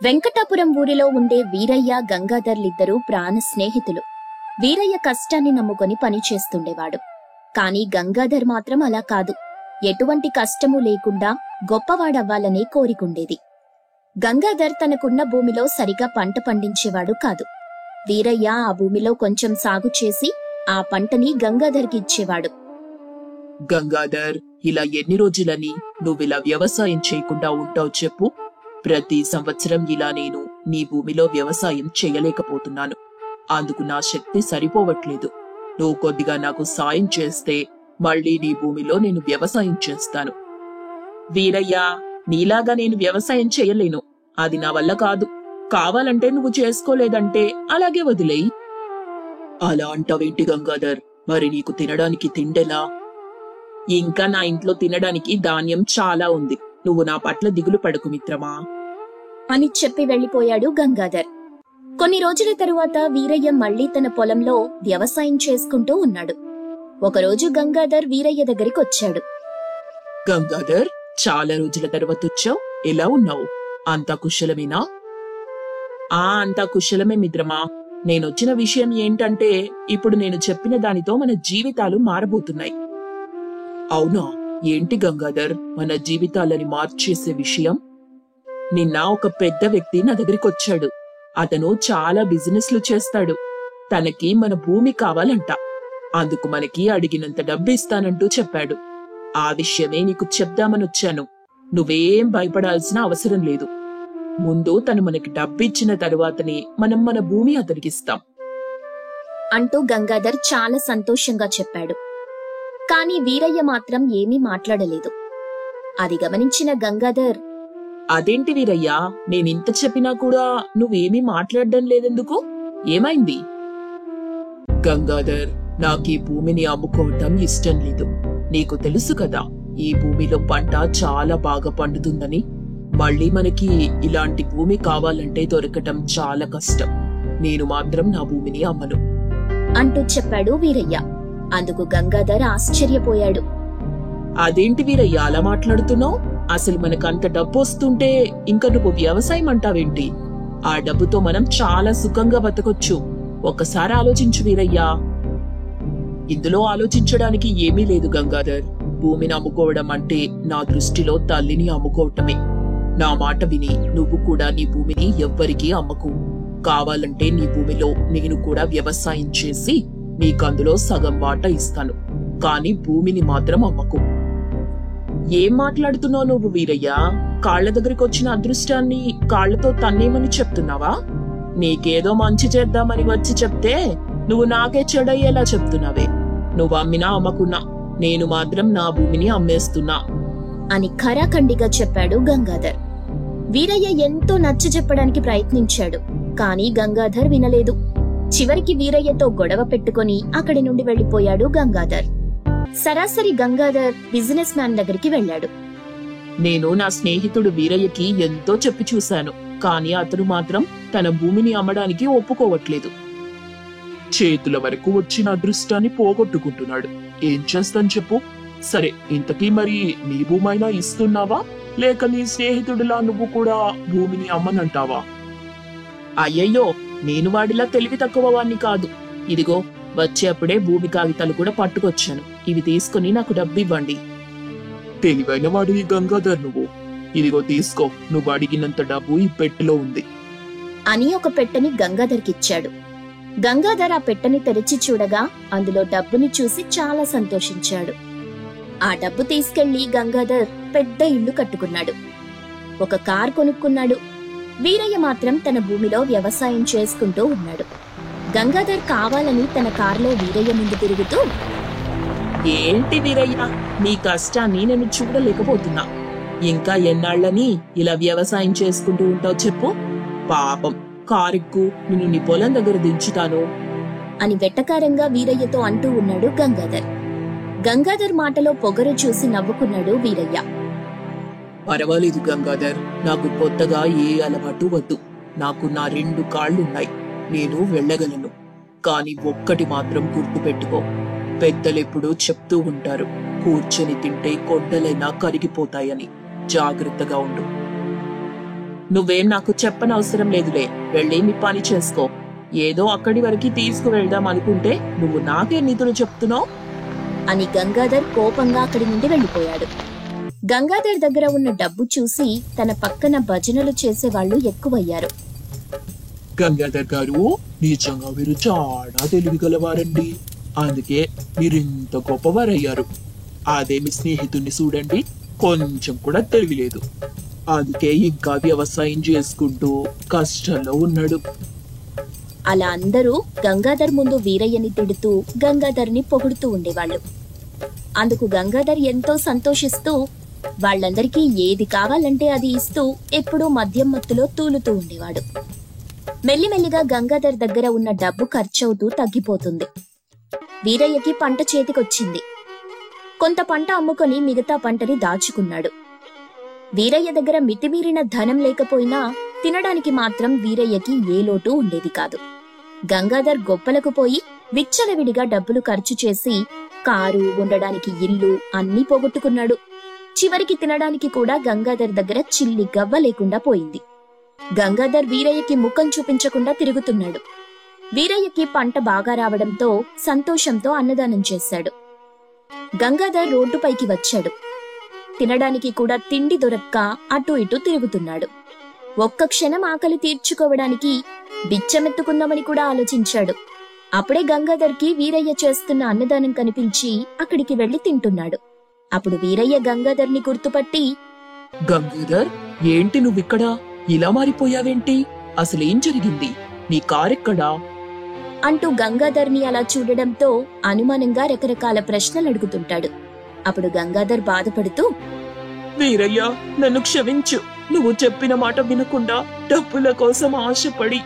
వెంకటాపురం ఊరిలో ఉండే వీరయ్య గంగాధర్లిద్దరూ ప్రాణ స్నేహితులు. వీరయ్య కష్టాన్ని నమ్ముకొని పనిచేస్తుండేవాడు. కాని గంగాధర్ మాత్రం అలా కాదు. ఎటువంటి కష్టమూ లేకుండా గొప్పవాడవ్వాలనే కోరికుండేది. గంగాధర్ తనకున్న భూమిలో సరిగా పంట పండించేవాడు కాదు. వీరయ్య ఆ భూమిలో కొంచెం సాగు చేసి ఆ పంటని గంగాధర్కి ఇచ్చేవాడు. గంగాధర్, ఇలా ఎన్ని రోజులని నువ్విలా వ్యవసాయం చేయకుండా ఉంటావు చెప్పు. ప్రతి సంవత్సరం ఇలా నేను నీ భూమిలో వ్యవసాయం చేయలేకపోతున్నాను. అందుకు నా శక్తి సరిపోవట్లేదు. నువ్వు కొద్దిగా నాకు సాయం చేస్తే మళ్ళీ నీ భూమిలో నేను వ్యవసాయం చేస్తాను. వీరయ్య, నీలాగా నేను వ్యవసాయం చేయలేను. అది నా వల్ల కాదు. కావాలంటే నువ్వు చేసుకోలేదంటే అలాగే వదిలేయి. అలా అంటావేంటి గంగాధర్? మరి నీకు తినడానికి తిండెలా? ఇంకా నా ఇంట్లో తినడానికి ధాన్యం చాలా ఉంది. నువ్వు నా పట్ల దిగులు పడకు మిత్రమా అని చెప్పి వెళ్లిపోయాడు గంగాధర్. కొన్ని రోజుల తరువాత వీరయ్య మళ్లీ తన పొలంలో వ్యవసాయం చేసుకుంటూ ఉన్నాడు. ఒకరోజు గంగాధర్ వీరయ్య దగ్గరికి వచ్చాడు. గంగాధర్, చాలా రోజుల తర్వాత వచ్చావు. ఎలా ఉన్నావు? అంతా కుశలమేనా? అంతా కుశలమే మిత్రమా. నేనొచ్చిన విషయం ఏంటంటే, ఇప్పుడు నేను చెప్పిన దానితో మన జీవితాలు మారబోతున్నాయి. అవునా? ఏంటి గంగాధర్ మన జీవితాలని మార్చేసే విషయం? నిన్న ఒక పెద్ద వ్యక్తి నా దగ్గరికి వచ్చాడు. అతను చాలా బిజినెస్లు చేస్తాడు. తనకి మన భూమి కావాలంట. అందుకు మనకి అడిగినంత డబ్బు ఇస్తానంటూ చెప్పాడు. ఆ విషయమే నీకు చెప్దామనొచ్చాను. నువ్వేం భయపడాల్సిన అవసరం లేదు. ముందు తను మనకి డబ్బిచ్చిన తరువాతనే మనం మన భూమి అతనికిస్తాం అంటూ గంగాధర్ చాలా సంతోషంగా చెప్పాడు. కాని వీరయ్య మాత్రం ఏమీ మాట్లాడలేదు. అది గమనించిన గంగాధర్, అదేంటి వీరయ్యా, నేనింత చెప్పినా కూడా నువ్వేమీ మాట్లాడడం లేదెందుకు? ఏమైంది? గంగాధర్, నాకీ భూమిని అమ్ముకోవటం ఇష్టం లేదు. నీకు తెలుసు కదా, ఈ భూమిలో పంట చాలా బాగా పండుతుందని. మళ్ళీ మనకి ఇలాంటి భూమి కావాలంటే దొరకటం చాలా కష్టం. నేను మాత్రం నా భూమిని అమ్మను అంటూ చెప్పాడు వీరయ్య. అందుకు గంగాధర్ ఆశ్చర్యపోయాడు. అదేంటి వీరయ్య అలా మాట్లాడుతున్నావు? అసలు మనకంత డబ్బు వస్తుంటే ఇంకా నువ్వు వ్యవసాయం అంటావేంటి? ఆ డబ్బుతో మనం చాలా సుఖంగా బతకొచ్చు. ఒక్కసారి ఆలోచించు వీరయ్యా. ఇందులో ఆలోచించడానికి ఏమీ లేదు గంగాధర్. భూమిని అమ్ముకోవడం అంటే నా దృష్టిలో తల్లిని అమ్ముకోవటమే. నా మాట విని నువ్వు కూడా నీ భూమిని ఎవ్వరికీ అమ్మకు. కావాలంటే నీ భూమిలో నేను కూడా వ్యవసాయం చేసి నీకందులో సగం వాటా ఇస్తాను. కాని భూమిని మాత్రం అమ్మకు. ఏం మాట్లాడుతున్నావు నువ్వు వీరయ్యా? కాళ్ల దగ్గరికి వచ్చిన అదృష్టాన్ని కాళ్లతో తన్నేమని చెప్తున్నావా? నీకేదో మంచి చేద్దామని వచ్చి చెప్తే నువ్వు నాకే చెడయ్యేలా చెప్తున్నావే. నువ్వు అమ్మినా అమ్మకున్నా నేను మాత్రం నా భూమిని అమ్మేస్తున్నా అని ఖరాఖండిగా చెప్పాడు గంగాధర్. వీరయ్య ఎంతో నచ్చ చెప్పడానికి ప్రయత్నించాడు. కాని గంగాధర్ వినలేదు. చివరికి వీరయ్యతో గొడవ పెట్టుకుని అక్కడి నుండి వెళ్లిపోయాడు గంగాధర్. సరాసరి గంగాధర్ బిజినెస్ మ్యాన్ దగ్గరికి వెళ్లాడు. నేను నా స్నేహితుడు వీరయ్యకి ఎంతో చెప్పి చూశాను. కాని అతను మాత్రం తన భూమిని అమ్మడానికి ఒప్పుకోవట్లేదు. చేతుల వరకు వచ్చిన అదృష్టాన్ని పోగొట్టుకుంటున్నాడు. ఏం చేస్తాను చెప్పు? సరే, ఇంతకీ మరి నీ భూమైనా ఇస్తున్నావా, లేక నీ స్నేహితుడిలా నువ్వు కూడా భూమిని అమ్మనంటావా? అయ్యయ్యో, నేను వాడిలా తెలివి తక్కువ వాణ్ణి కాదు. ఇదిగో, వచ్చేప్పుడే భూమి కాగితాలు కూడా పట్టుకొచ్చాను. ఇవి తీసుకుని నాకు డబ్బు ఇవ్వండి. తెలివైన వాడివి గంగాధర్ నువ్వు. ఇదిగో తీసుకో. నువ్వు అడిగినంత డబ్బు ఈ పెట్టెలో ఉంది అని ఒక పెట్టెని గంగాధర్కిచ్చాడు. గంగాధర్ ఆ పెట్టెని తెరిచి చూడగా అందులో డబ్బుని చూసి చాలా సంతోషించాడు. ఆ డబ్బు తీసుకెళ్లి గంగాధర్ పెద్ద ఇల్లు కట్టుకున్నాడు. ఒక కార్ కొనుక్కున్నాడు. వీరయ్య మాత్రం తన భూమిలో వ్యవసాయం చేసుకుంటూ ఉన్నాడు. గంగాధర్ కావాలని తన కారులో వీరయ్య ముందు తిరుగుతూ, ఏంటి వీరయ్య, నీ కష్టాన్ని నేను చూడలేకపోతున్నా. ఇంకా ఎన్నాళ్లని ఇలా వ్యవసాయం చేసుకుంటూ ఉంటావు చెప్పు? పాపం, కారెక్కు, నిన్ను నీ పొలం దగ్గర దించుతాను అని వెట్టకారంగా వీరయ్యతో అంటూ ఉన్నాడు గంగాధర్. గంగాధర్ మాటలో పొగరు చూసి నవ్వుకున్నాడు వీరయ్య. పర్వాలేదు గంగాధర్, నాకు కొత్తగా ఏ అలవాటు వద్దు. నాకు నా 2 కాళ్లున్నాయి. నేను వెళ్ళగలను. కాని ఒక్కటి మాత్రం గుర్తుపెట్టుకో. పెద్దలెప్పుడూ చెప్తూ ఉంటారు, కూర్చొని తింటే కొండలైనా కరిగిపోతాయని. జాగ్రత్తగా ఉండు. నువ్వేం నాకు చెప్పనవసరం లేదులే, వెళ్ళి నీ పని చేసుకో. ఏదో అక్కడి వరకు తీసుకువెళ్దాం అనుకుంటే నువ్వు నాకే నీతులు చెప్తున్నావు అని గంగాధర్ కోపంగా అక్కడి నుండి వెళ్లిపోయాడు. గంగాధర్ దగ్గర ఉన్న డబ్బు చూసి తన పక్కన భజనలు చేసేవాళ్లు ఎక్కువయ్యారు. గంగాధర్ గారు, నిజంగా మీరు చాలా తెలివిగలవారండి. అందుకే మీరింత గొప్పవారయ్యారు. అదే మీ స్నేహితుణ్ణి చూడండి, కొంచెం కూడా తెలివిలేదు. అందుకే ఇంకా వ్యవసాయం చేసుకుంటూ కష్టంలో ఉన్నాడు. అలా అందరూ గంగాధర్ ముందు వీరయ్యని తిడుతూ గంగాధర్ని పొగుడుతూ ఉండేవాళ్లు. అందుకు గంగాధర్ ఎంతో సంతోషిస్తూ వాళ్లందరికీ ఏది కావాలంటే అది ఇస్తూ ఎప్పుడూ మద్యం మత్తులో తూలుతూ ఉండేవాడు. మెల్లిమెల్లిగా గంగాధర్ దగ్గర ఉన్న డబ్బు ఖర్చవుతూ తగ్గిపోతుంది. వీరయ్యకి పంట చేతికొచ్చింది. కొంత పంట అమ్ముకొని మిగతా పంటని దాచుకున్నాడు. వీరయ్య దగ్గర మితిమీరిన ధనం లేకపోయినా తినడానికి మాత్రం వీరయ్యకి ఏ లోటు ఉండేది కాదు. గంగాధర్ గొప్పలకు పోయి విచ్చలవిడిగా డబ్బులు ఖర్చు చేసి కారు, ఉండడానికి ఇల్లు అన్నీ పోగొట్టుకున్నాడు. చివరికి తినడానికి కూడా గంగాధర్ దగ్గర చిల్లి గవ్వ లేకుండా పోయింది. గంగాధర్ వీరయ్యకి ముఖం చూపించకుండా తిరుగుతున్నాడు. వీరయ్యకి పంట బాగా రావడంతో సంతోషంతో అన్నదానం చేశాడు. గంగాధర్ రోడ్డుపైకి వచ్చాడు. తినడానికి కూడా తిండి దొరక్క అటూ ఇటూ తిరుగుతున్నాడు. ఒక్క క్షణం ఆకలి తీర్చుకోవడానికి బిచ్చమెత్తుకుందామని కూడా ఆలోచించాడు. అప్పుడే గంగాధర్కి వీరయ్య చేస్తున్న అన్నదానం కనిపించి అక్కడికి వెళ్లి తింటున్నాడు. అప్పుడు వీరయ్య గంగాధర్ని గుర్తుపట్టి, గంగాధర్, ఏంటి నువ్విక్కడా? ఇలా మారిపోయావేంటి? అసలేం జరిగింది? నీ కారెక్కడా? అంటూ గంగాధర్ని అలా చూడడంతో అనుమానంగా రకరకాల ప్రశ్నలు అడుగుతుంటాడు. అప్పుడు గంగాధర్ బాధపడుతూ, వీరయ్య, నన్ను క్షమించు. నువ్వు చెప్పిన మాట వినకుండా డబ్బుల కోసం ఆశపడి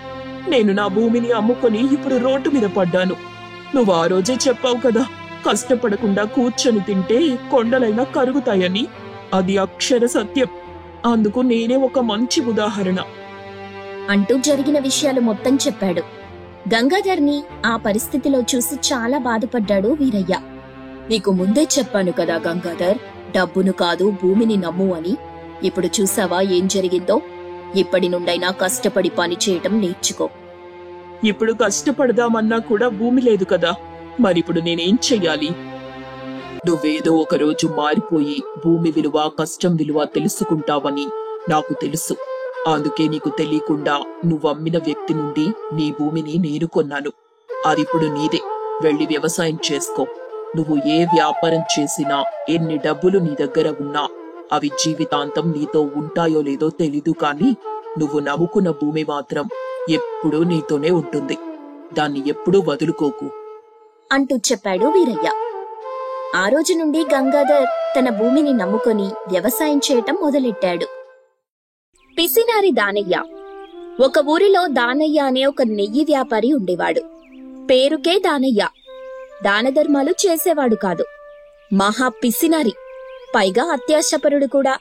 నేను నా భూమిని అమ్ముకొని ఇప్పుడు రోడ్డు మీద పడ్డాను. నువ్వు ఆ రోజే చెప్పావు కదా, కష్టపడకుండా కూర్చొని తింటే కొండలైనా కరుగుతాయని. అది అక్షర సత్యం. అందుకు నేనే ఒక మంచి ఉదాహరణ అంటూ జరిగిన విషయాలు మొత్తం చెప్పాడు. గంగాధర్ని ఆ పరిస్థితిలో చూసి చాలా బాధపడ్డాడు వీరయ్య. నీకు ముందే చెప్పాను కదా గంగాధర్, డబ్బును కాదు భూమిని నమ్ము అని. ఇప్పుడు చూసావా ఏం జరిగిందో? ఇప్పటి నుండైనా కష్టపడి పని చేయటం నేర్చుకో. ఇప్పుడు కష్టపడదామన్నా కూడా భూమి లేదు కదా, మరిప్పుడు నేనేం చెయ్యాలి? నువ్వేదో ఒక రోజు మారిపోయి భూమి విలువ, కష్టం విలువ తెలుసుకుంటావని నాకు తెలుసు. అందుకే నీకు తెలియకుండా నువ్వమ్మిన వ్యక్తి నుండి నీ భూమిని నేను కొన్నాను. అదిప్పుడు నీదే. వెళ్లి వ్యవసాయం చేసుకో. నువ్వు ఏ వ్యాపారం చేసినా, ఎన్ని డబ్బులు నీ దగ్గర ఉన్నా అవి జీవితాంతం నీతో ఉంటాయో లేదో తెలీదు, కానీ నువ్వు నమ్ముకున్న భూమి మాత్రం ఎప్పుడూ నీతోనే ఉంటుంది. దాన్ని ఎప్పుడూ వదులుకోకు అంటూ చెప్పాడు వీరయ్య. ఆ రోజు నుండి గంగాధర్ తన భూమిని నమ్ముకొని వ్యవసాయం చేయటం మొదలెట్టాడు. పిసినారి దానయ్య. ఒక ఊరిలో దానయ్య అనే ఒక నెయ్యి వ్యాపారి ఉండేవాడు. పేరుకే దానయ్య. దానధర్మాలు చేసేవాడు కాదు. మహా పిసినారి, పైగా అత్యాశపరుడు కూడా.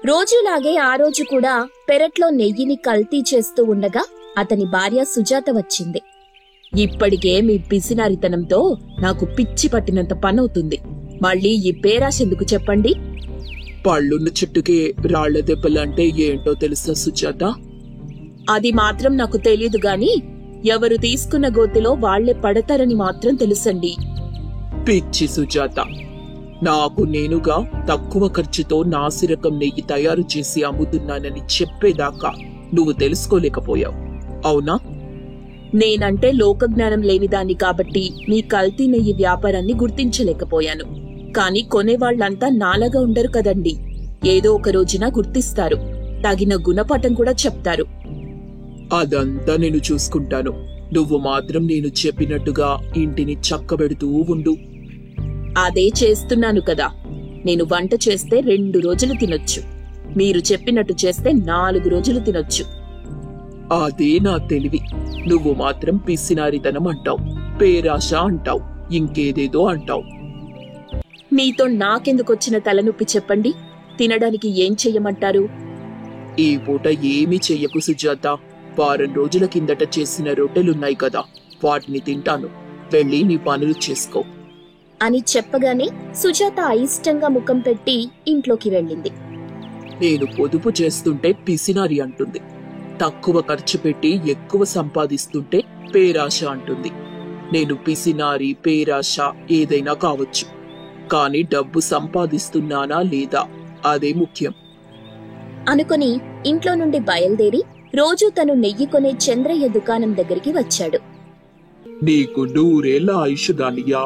రోజులాగే ఆ రోజు కూడా పెరట్లో నెయ్యిని కల్తీ చేస్తూ ఉండగా అతని భార్య సుజాత వచ్చింది. ఇప్పటికే మీ పిసినారితనంతో నాకు పిచ్చి పట్టినంత పనవుతుంది. మళ్ళీ ఈ పేరాశెందుకు చెప్పండి? పళ్ళున్న చెట్టుకే రాళ్ల దెబ్బలంటే ఏంటో తెలుసా సుజాత? అది మాత్రం నాకు తెలియదు గాని ఎవరు తీసుకున్న గోతిలో వాళ్లే పడతారని మాత్రం తెలుసండి. పిచ్చి సుజాత, నాకు నేనుగా తక్కువ ఖర్చుతో నాసిరకం నెయ్యి తయారు చేసి అమ్ముతున్నానని చెప్పేదాకా నువ్వు తెలుసుకోలేకపోయావు, అవునా? నేనంటే లోకజ్ఞానం లేనిదాన్ని కాబట్టి మీ కల్తీ నెయ్యి వ్యాపారాన్ని గుర్తించలేకపోయాను. కాని కొనేవాళ్లంతా నాలాగా ఉండరు కదండి. ఏదో ఒక రోజున గుర్తిస్తారు. తగిన గుణపాఠం కూడా చెప్తారు. అదంతా నేను చూసుకుంటాను. నువ్వు మాత్రం నేను చెప్పినట్టుగా ఇంటిని చక్కబెడుతూ ఉండు. అదే చేస్తున్నాను కదా. నేను వంట చేస్తే 2 రోజులు తినొచ్చు. మీరు చెప్పినట్టు చేస్తే 4 రోజులు తినొచ్చు. అదే నా తెలివి. నువ్వు మాత్రం పిసినారితనం అంటావు, పేరాశ అంటావు, ఇంకేదేదో అంటావు. మీతో నాకెందుకొచ్చిన తలనొప్పి చెప్పండి. తినడానికి ఏం చెయ్యమంటారు? ఈ పూట ఏమీ చెయ్యకు సుజాత. వారం రోజుల కిందట చేసిన రొట్టెలున్నాయి కదా, వాటిని తింటాను. వెళ్ళి నీ పనులు చేసుకో అని చెప్పగానే సుజాత అయిష్టంగా ముఖం పెట్టి ఇంట్లోకి వెళ్ళింది. నేను పొదుపు చేస్తుంటే పిసినారి అంటుంది. తక్కువ ఖర్చు పెట్టి ఎక్కువ సంపాదిస్తుంటే పేరాశ అంటుంది. నేను పిసినారి, పేరాశ ఏదైనా కావచ్చు, కానీ డబ్బు సంపాదిస్తున్నానా లేదా అదే ముఖ్యం అనుకుని ఇంట్లో నుండి బయలుదేరి రోజూ తను నెయ్యి కొనే చంద్రయ్య దుకాణం దగ్గరికి వచ్చాడు. నీకు 100 ఏళ్ల ఆయుష్ దానయ్యా.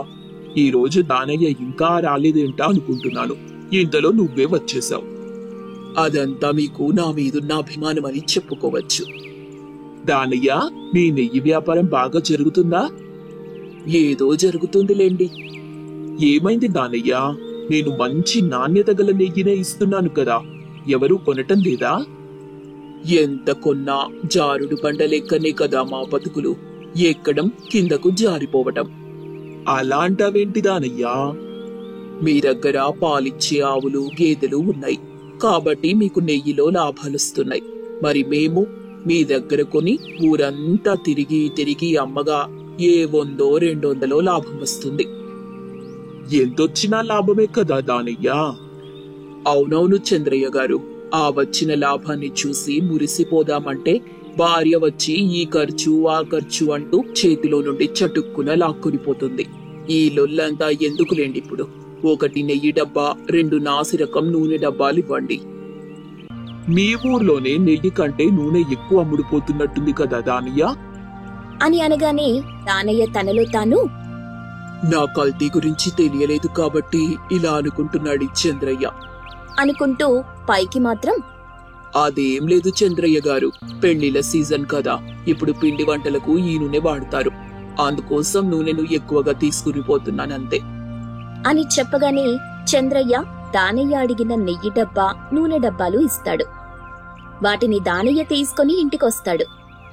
ఈ రోజు దానయ్య ఇంకా రాలేదేంటా అనుకుంటున్నాను. ఇంతలో నువ్వే వచ్చేశావు. అదంతా మీకు నా మీదున్న అభిమానమని చెప్పుకోవచ్చు. దానయ్య, నీ నెయ్యి వ్యాపారం బాగా జరుగుతుందా? ఏదో జరుగుతుందిలేండి. ఏమైంది దానయ్య? నేను మంచి నాణ్యత గల నెయ్యినే ఇస్తున్నాను కదా, ఎవరూ కొనటం లేదా? ఎంత కొన్నా జారుడు బండ లెక్కనే కదా మా బతుకులు, ఎక్కడం కిందకు జారిపోవటం. అలాంటవేంటి దానయ్యా? మీ దగ్గర పాలిచ్చే ఆవులు, గేదెలు ఉన్నాయి కాబట్టి మీకు నెయ్యిలో లాభాలొస్తున్నాయి. మరి మేము మీ దగ్గర కొని ఊరంతా తిరిగి తిరిగి అమ్మగా ఏ 100-200 లాభం వస్తుంది. ఎంతొచ్చినా లాభమే కదా దానయ్యా? అవునవును చంద్రయ్య గారు, ఆ వచ్చిన లాభాన్ని చూసి మురిసిపోదామంటే భార్య వచ్చి ఈ ఖర్చు ఆ ఖర్చు అంటూ చేతిలో నుండి చటుక్కున లాక్కునిపోతుంది. ఈ లొల్లంతా ఎందుకులేండి ఇప్పుడు. 1 నెయ్యి డబ్బా, 2 నాసిరకం నూనె డబ్బాలు ఇవ్వండి. మీ ఊర్లోనే నెయ్యి కంటే నూనె ఎక్కువ అమ్ముడుపోతున్నట్టుంది కదా దానయ్య అని అనగానే దానయ్య తనలో తాను, నా కల్తీ గురించి తెలియలేదు కాబట్టి ఇలా అనుకుంటున్నాడు చంద్రయ్య అనుకుంటూ పైకి మాత్రం, అదేం లేదు చంద్రయ్య గారు, పెళ్లిళ్ళ సీజన్ కదా, ఇప్పుడు పిండి వంటలకు ఈ నూనె వాడతారు, అందుకోసం నూనెను ఎక్కువగా తీసుకుని పోతున్నానంతే అని చెప్పగానే చంద్రయ్య దానయ్య అడిగిన నెయ్యి డబ్బా, నూనె డబ్బాలు ఇస్తాడు. వాటిని దానయ్య తీసుకుని ఇంటికొస్తాడు.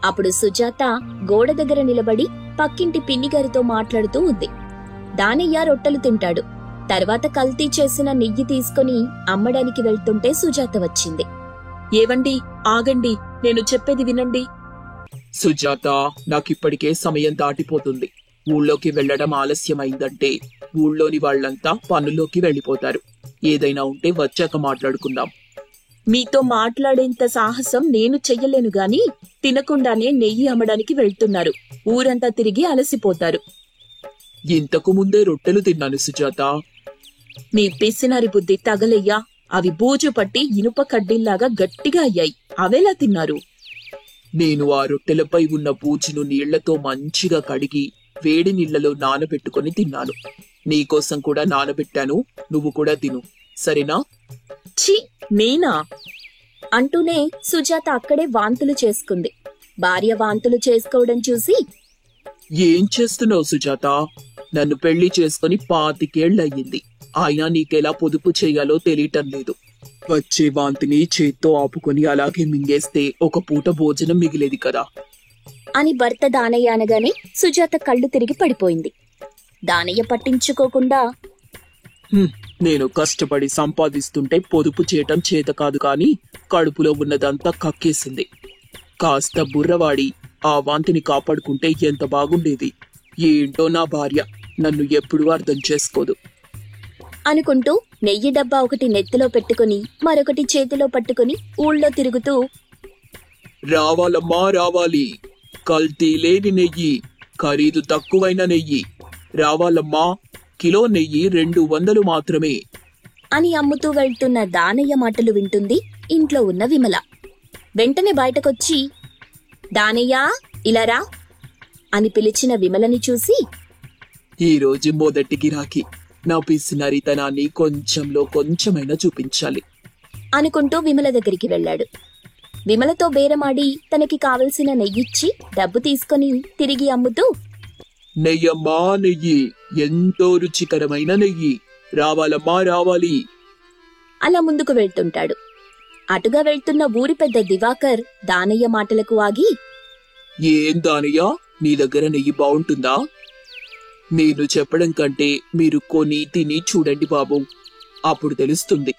అప్పుడు సుజాత గోడ దగ్గర నిలబడి పక్కింటి పిన్నిగారితో మాట్లాడుతూ ఉంది. దానయ్య రొట్టెలు తింటాడు. తర్వాత కల్తీ చేసిన నెయ్యి తీసుకుని అమ్మడానికి వెళ్తుంటే సుజాత వచ్చింది. ఏవండి, ఆగండి, నేను చెప్పేది వినండి. సుజాత, నాకిప్పటికే సమయం దాటిపోతుంది. ఊళ్ళోకి వెళ్లడం ఆలస్యమైందంటే ఊళ్ళోని వాళ్లంతా పనుల్లోకి వెళ్లిపోతారు. ఏదైనా ఉంటే వచ్చాక మాట్లాడుకుందాం. మీతో మాట్లాడేంత సాహసం నేను చెయ్యలేను గాని తినకుండానే నెయ్యి అమ్మడానికి వెళ్తున్నారు. ఊరంతా తిరిగి అలసిపోతారు. ఇంతకు ముందే రొట్టెలు తిన్నాను సుజాత. మీ పిసినారి బుద్ధి తగలయ్యా. అవి బూజు పట్టి ఇనుప కడ్డీల్లాగా గట్టిగా అయ్యాయి. అవెలా తిన్నారు? నేను ఆ రొట్టెలపై ఉన్న బూజును నీళ్లతో మంచిగా కడిగి వేడి నీళ్లలో నానబెట్టుకుని తిన్నాను. నీకోసం కూడా నానబెట్టాను, నువ్వు కూడా తిను, సరేనా? ఛీ, నేనా? అంటూనే సుజాత అక్కడే వాంతులు చేసుకుంది. భార్య వాంతులు చేసుకోవడం చూసి, ఏం చేస్తున్నావు సుజాత? నన్ను పెళ్లి చేసుకుని 25 ఏళ్లయ్యింది. అయినా నీకెలా పొదుపు చెయ్యాలో తెలియటం లేదు. వచ్చే వాంతిని చేత్తో ఆపుకొని అలాగే మింగేస్తే ఒక పూట భోజనం మిగిలేది కదా అని భర్త దానయ్య అనగానే సుజాత కళ్ళు తిరిగి పడిపోయింది. దానయ్య పట్టించుకోకుండా, నేను కష్టపడి సంపాదిస్తుంటే పొదుపు చేయటం చేత కాదు కాని కడుపులో ఉన్నదంతా కక్కేసింది. కాస్త బుర్రవాడి ఆ వాంతిని కాపాడుకుంటే ఎంత బాగుండేది. ఏంటో నా భార్య నన్ను ఎప్పుడూ అర్థం చేసుకోదు అనుకుంటూ నెయ్యి డబ్బా ఒకటి నెత్తిలో పెట్టుకుని మరొకటి చేతిలో పట్టుకుని ఊళ్ళో తిరుగుతూ, రావాలమ్మా రావాలి, కల్తీ లేని నెయ్యి, ఖరీదు తక్కువైన నెయ్యి రావాలమ్మా, కిలో నెయ్యి 200 మాత్రమే అని అమ్ముతూ వెళ్తున్న దానయ్య మాటలు వింటుంది ఇంట్లో ఉన్న విమల. వెంటనే బయటకొచ్చి, దానయ్యా ఇలారా అని పిలిచిన విమలని చూసి, ఈరోజు మొదటి గిరాకీ, నా పిసినరితనాన్ని కొంచెంలో కొంచెమైనా చూపించాలి అనుకుంటూ విమల దగ్గరికి వెళ్లాడు. విమలతో బేరమాడి తనకి కావలసిన నెయ్యిచ్చి డబ్బు తీసుకుని తిరిగి అమ్ముతూ, నెయ్యమ్మా నెయ్యి, ఎంతో రుచికరమైన నెయ్యి, రావాలమ్మా రావాలి అలా ముందుకు వెళ్తుంటాడు. అటుగా వెళ్తున్న ఊరి పెద్ద దివాకర్ దానయ్య మాటలకు ఆగి, ఏం దానయ్య, నీ దగ్గర నెయ్యి బావుంటుందా? నేను చెప్పడం కంటే మీరు కొని తిని చూడండి బాబు, అప్పుడు తెలుస్తుంది.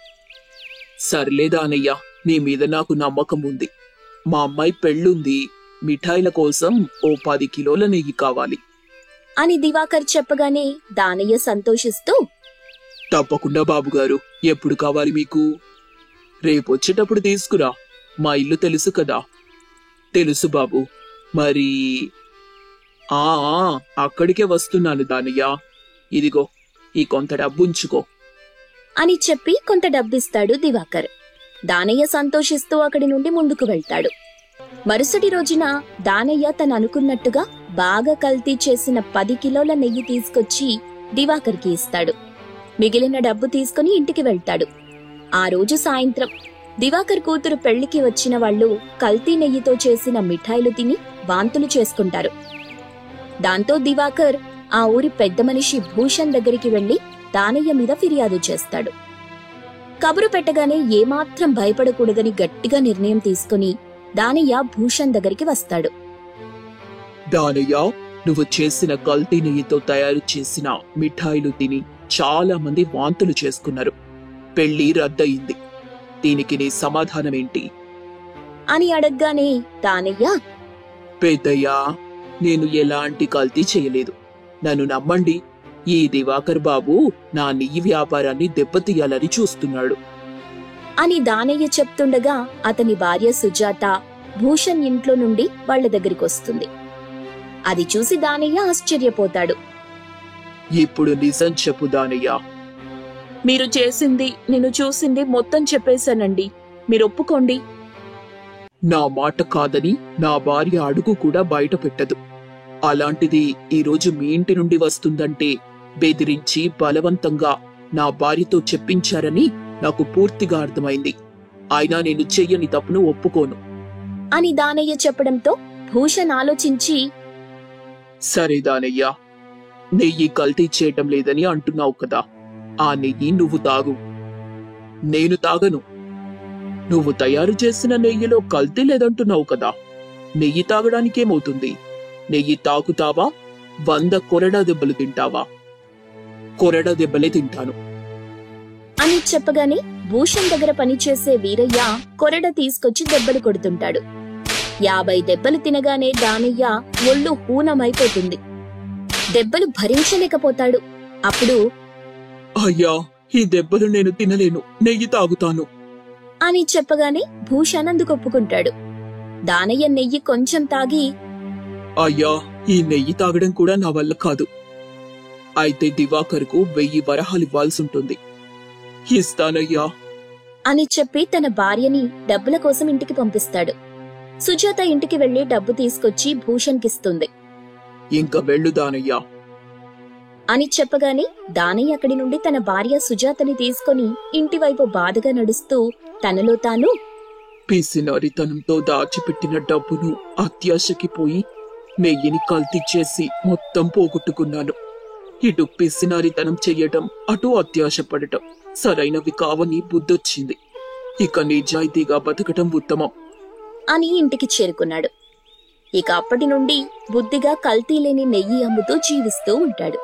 సర్లే దానయ్య, నీ మీద నాకు నమ్మకం ఉంది. మా అమ్మాయి పెళ్ళుంది, మిఠాయిల కోసం ఓ 10 కిలోల నెయ్యి కావాలి అని దివాకర్ చెప్పగానే దానయ్య సంతోషిస్తూ, తప్పకుండా బాబుగారు, ఎప్పుడు కావాలి మీకు? రేపొచ్చేటప్పుడు తీసుకురా. మా ఇల్లు తెలుసు కదా. తెలుసు బాబు. మరి ఆ అక్కడికే వస్తున్నాను దానయ్య. ఇదిగో ఈ కొంత డబ్బుంచుకో అని చెప్పి కొంత డబ్బిస్తాడు దివాకర్. దానయ్య సంతోషిస్తూ అక్కడి నుండి ముందుకు వెళ్తాడు. మరుసటి రోజున దానయ్య తను అనుకున్నట్టుగా బాగా కల్తీ చేసిన 10 కిలోల నెయ్యి తీసుకొచ్చి దివాకర్కి ఇస్తాడు. మిగిలిన డబ్బు తీసుకుని ఇంటికి వెళ్తాడు. ఆ రోజు సాయంత్రం దివాకర్ కూతురు పెళ్లికి వచ్చిన వాళ్ళు కల్తీ నెయ్యితో చేసిన మిఠాయిలు తిని వాంతులు చేసుకుంటారు. దాంతో దివాకర్ ఆ ఊరి పెద్ద మనిషి భూషణ్ దగ్గరికి వెళ్లి దానయ్య మీద ఫిర్యాదు చేస్తాడు. కబురు పెట్టగానే ఏమాత్రం భయపడకూడదని గట్టిగా నిర్ణయం తీసుకుని దానయ్య భూషణ్ దగ్గరికి వస్తాడు. దానయ్య, నువ్వు చేసిన కల్తీ నెయ్యితో తయారు చేసిన మిఠాయిలు తిని చాలా మంది వాంతులు చేసుకున్నారు. పెళ్లి రద్దయింది. దీనికి నీ సమాధానమేంటి అని అడగ్గానే దానయ్య, పెద్దయ్యా, నేను ఎలాంటి కల్తీ చేయలేదు. నన్ను నమ్మండి. ఈ దివాకర్ బాబు నా నెయ్యి వ్యాపారాన్ని దెబ్బతీయాలని చూస్తున్నాడు అని దానయ్య చెప్తుండగా అతని భార్య సుజాత భూషణ్ ఇంట్లో నుండి వాళ్ల దగ్గరికొస్తుంది. అది చూసి దానయ్య ఆశ్చర్యపోతాడు. ఇప్పుడు నిజం చెప్పు దానయ్య. మీరు చేసింది, నేను చూసింది మొత్తం చెప్పేశానండి. మీరు ఒప్పుకోండి. నా మాట కాదని నా భార్య అడుగు కూడా బయట పెట్టదు. అలాంటిది ఈరోజు మీ ఇంటి నుండి వస్తుందంటే బెదిరించి బలవంతంగా నా భార్యతో చెప్పించారని నాకు పూర్తిగా అర్థమైంది. అయినా నేను చెయ్యని తప్పును ఒప్పుకోను అని దానయ్య చెప్పడంతో భూషణ్ ఆలోచించి, సరే దానయ్య, నెయ్యి కల్తీ చేయటం లేదని అంటున్నావు కదా. ఆ నెయ్యి నువ్వు తాగు. నేను తాగను. నువ్వు తయారు చేసిన నెయ్యిలో కల్తీ లేదంటున్నావు కదా. నెయ్యి తాగడానికేమవుతుంది? నెయ్యి తాగుతావా? 100 కొరడా దెబ్బలు తింటావా? కొరడా దెబ్బలే తింటాను అని చెప్పగానే భూషణ్ దగ్గర పనిచేసే వీరయ్య కొరడ తీసుకొచ్చి దెబ్బలు కొడుతుంటాడు. 50 దెబ్బలు తినగానే దానయ్య ఒళ్ళు హూనమైపోతుంది. దెబ్బలు భరించలేకపోతాడు. అప్పుడు, అయ్యా, ఈ దెబ్బలు నేను తినలేను. నెయ్యి తాగుతాను అని చెప్పగానే భూషణ్ అందుకొప్పుకుంటాడు. దానయ్య నెయ్యి కొంచెం తాగి, అయ్యా, ఈ నెయ్యి తాగడం కూడా నా వల్ల కాదు. అయితే దివాకర్కు 1000 వరహాలివ్వాల్సుంటుంది. ఇస్తానయ్యా అని చెప్పి తన భార్యని డబ్బుల కోసం ఇంటికి పంపిస్తాడు. సుజాత ఇంటికి వెళ్లి డబ్బు తీసుకొచ్చి భూషణ్కిస్తుంది. ఇంక వెళ్ళు దానయ్యా అని చెప్పగానే దానయ్య అక్కడి నుండి తన భార్య సుజాతని తీసుకుని ఇంటివైపు బాధగా నడుస్తూ తనలో తాను, పిసినారితనంతో దాచిపెట్టిన డబ్బును అత్యాశకి పోయి నెయ్యిని కల్తీ చేసి మొత్తం పోగొట్టుకున్నాను. ఇటు పిసినారితనం చెయ్యటం, అటు అత్యాశ పడటం సరైనవి కావని బుద్ధొచ్చింది. ఇక నిజాయితీగా బతకటం ఉత్తమం అని ఇంటికి చేరుకున్నాడు. ఇక అప్పటి నుండి బుద్ధిగా కల్తీ లేని నెయ్యి అమ్ముతూ జీవిస్తూ ఉంటాడు.